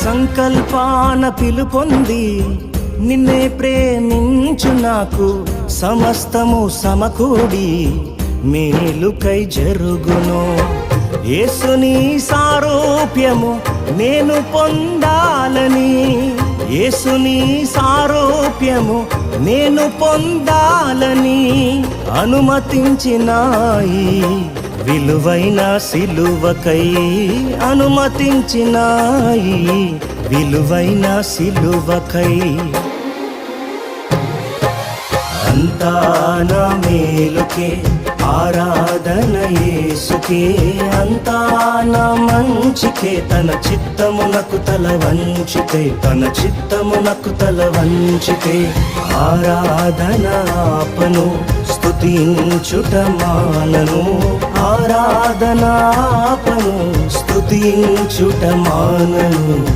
సంకల్పాన పిలుపొంది నిన్నే ప్రేమించు నాకు సమస్తము సమకూడి మేలుకై జరుగును. యేసుని సారూప్యము నేను పొందాలని, యేసుని సారూప్యము నేను పొందాలని అనుమతించినాయి విలువైన సిలువకై, అనుమతించినాయి విలువైన సిలువకై. అంతా నా మేలుకే ఆరాధన యేసుకే, అంతా నా మంచికే తన చిత్తమునకు తల వంచితే, తన చిత్తమునకు తల వంచితే ఆరాధన ఆపను స్తుతించుట మానను, ఆరాధన ఆపను స్తుతించుట మానను.